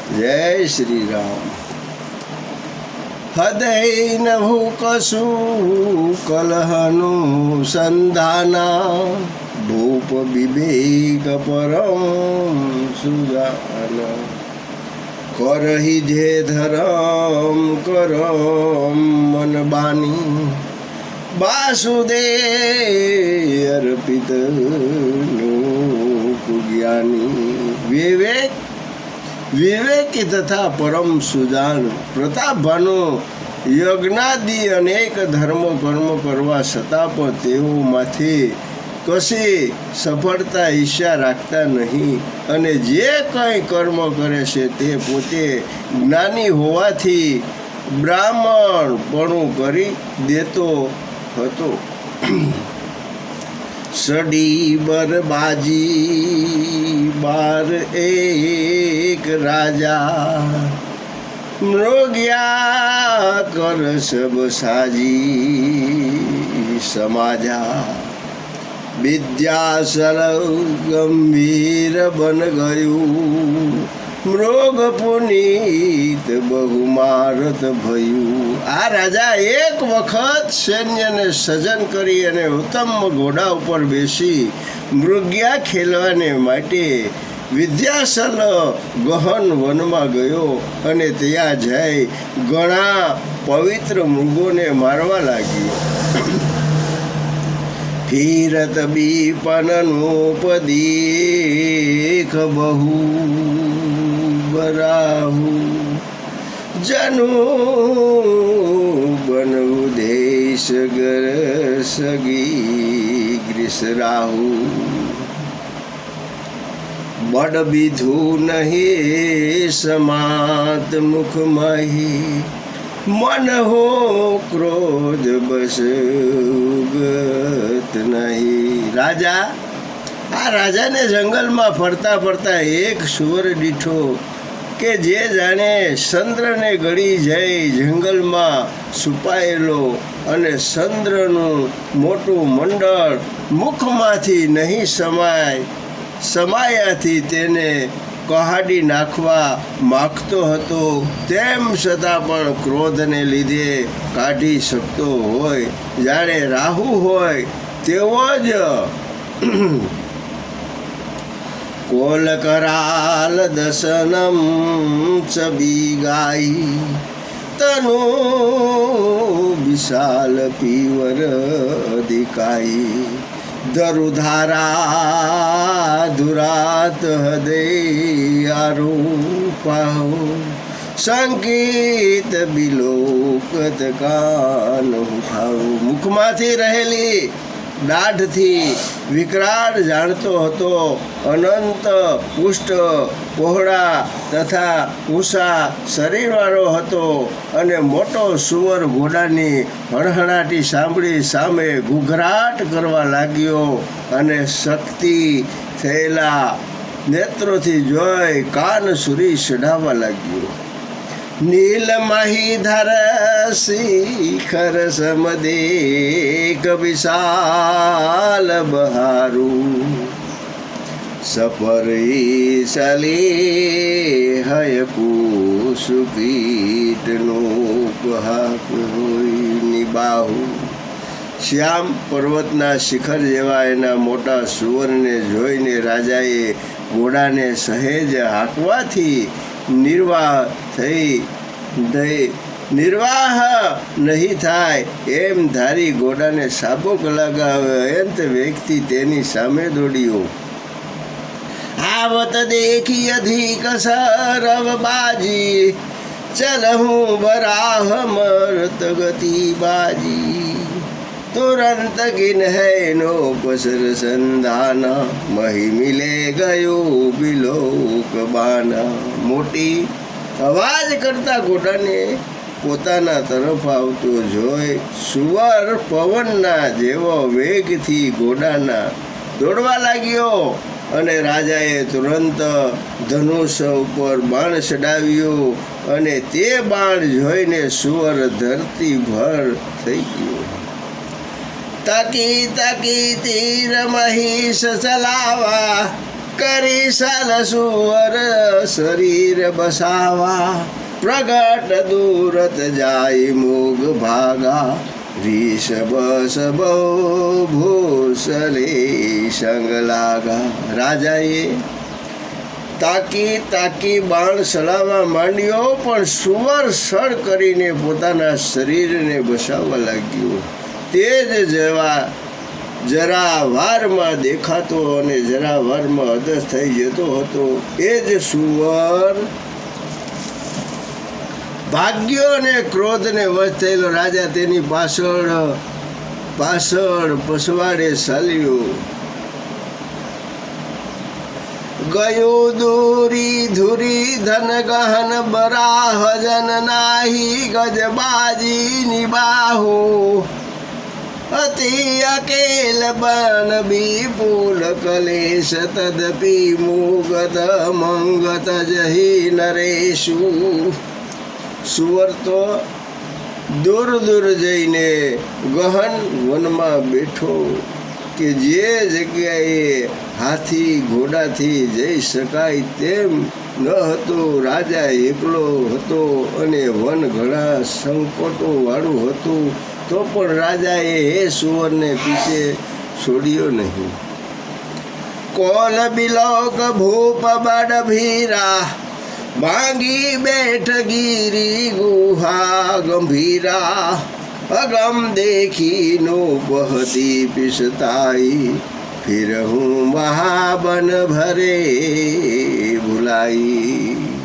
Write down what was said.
જય શ્રી રામ. હૃદય નભું કશું કલહનું સંધાના, ભૂપ વિવેક પરમ સુજાના. કરહી જે ધરમ કરમ મન બાની, વાસુદેવ અર્પિત જ્ઞાની. વિવેકી તથા પરમ સુજાન પ્રતાપભાનો યજ્ઞાદિ અનેક ધર્મો કર્મ કરવા છતાં પણ તેઓમાંથી કશી સફળતા ઈચ્છા રાખતા નહીં, અને જે કંઈ કર્મ કરે છે તે પોતે જ્ઞાની હોવાથી બ્રાહ્મણપણું કરી દેતો હતો. સડી બરબાજી બાર એક રાજા, મૃગ્યા કર સબ સાજી સમાજા. વિદ્યાસલ ગંભીર બન ગયું, મૃગ પુનીત બહુમારત ભયું. આ રાજા એક વખત સૈન્યને સજન કરી અને ઉત્તમ ઘોડા ઉપર બેસી મૃગ્યા ખેલવાને માટે વિદ્યાસલ ગહન વનમાં ગયો, અને ત્યાં જઈ ઘણા પવિત્ર મૃગોને મારવા લાગ્યો. ફીરત બીપનનોપદેખ બહુ બરાહુ, જનુ બનવું દેશ ગર સગી ગ્રીસરાહુ. બડ બીધું નહીં સમાત મુખમહી, મન હો ક્રોધ બસ ઉગત નહીં. આ રાજાને જંગલમાં ફરતા ફરતા એક સુવર દીઠો કે જે જાણે ચંદ્રને ગળી જઈ જંગલમાં છુપાયેલો, અને ચંદ્રનું મોટું મંડળ મુખમાંથી નહીં સમાયાથી તેને કહાડી નાખવા માગતો હતો, તેમ છતાં પણ ક્રોધને લીધે કાઢી શકતો હોય, જાણે રાહુ હોય તેવો જ. કોલ કરાલ દસનમ છબી ગાઈ, તનુ વિશાલ પીવર દિકાઈ. ધરુધારા ધુરાત હૃદય આરોપાહો, સંકિત બિલોકત કાન ઉઠાવો. મુખમાંથી રહેલી દાઢથી વિકરાળ જાણતો હતો, અનંત પુષ્ટ પહોળા તથા ઊંચા શરીરવાળો હતો, અને મોટો સુવર ઘોડાની હણહણાટી સાંભળી સામે ઘૂઘરાટ કરવા લાગ્યો, અને શક્તિ થયેલા નેત્રોથી જોઈ કાન સુરી ચઢાવવા લાગ્યો. નીલમહી ધર શિખર સમદેક વિશાલ બહારું, સપરી સલી હય કુસુપીટનો પહાક હોય બાહુ. શ્યામ પર્વતના શિખર જેવા એના મોટા સુવરને જોઈને રાજાએ ઘોડાને સહેજ હાંકવાથી નિર્વાહ નહીં થાય એમ ધારી ઘોડાને સાબોક લગાવે અંત વ્યક્તિ તેની સામે દોડ્યો. આવત દેખી અધિક સરવ બાજી, ચલહું બરાહ મરત ગતિ બાજી. તુરંત ગિન હૈ નો પસર સંધાના, મહી મિલે ગયો બિલોક બાના. મોટી અવાજ કરતા ઘોડાને પોતાના તરફ આવતો જોઈ સુવર પવનના જેવો વેગથી ઘોડાના દોડવા લાગ્યો, અને રાજાએ તુરંત ધનુષ ઉપર બાણ ચડાવ્યો, અને તે બાણ જોઈને સુવર ધરતી ભર થઈ ગયો. તાકી તાકી તીર મહીશ ચલાવા, કરી સાલ સુવર શરીર બસાવા પ્રગટ દૂરત જાય મોગ ભાગા ऋषभ સબો ભૂસલે સંગ લાગા. રાજાએ તાકી બાણ ચલાવવા માંડ્યો, પણ સુવર સળ કરીને પોતાના શરીરને બસાવવા લાગ્યો. તે જ જરા વારમાં દેખાતો અને જરા વારમાં અદસ થઈ જતો હતો. એ જ સુવર ભાગ્યો અને ક્રોધને વશ થયેલો રાજા તેની પાછળ પસવાડે ચાલ્યો ગયો. દૂરી ધુરી ધન ગહન બરાહ જન નાહી ગજબાજી નિબાહો અતિ અકેલ બન વિપુલ કલેશ તદપી મુગત મંગત જહી નરેશુ. સુવર તો દૂર જઈને ગહન વનમાં બેઠો કે જે જગ્યાએ હાથી ઘોડાથી જઈ શકાય તેમ ન હતો. રાજા એકલો હતો અને વન ઘણા સંકટોવાળું હતું, તો પણ રાજાએ એ સુવરને પીછે છોડ્યો નહીં. કોલ બિલોક ભૂપ બડ ભીરા માંગી બેઠ ગીરી ગુહા ગંભીરા અગમ દેખી નો બહતી પિસતાઈ फिर हूँ महाबन भरे भुलाई.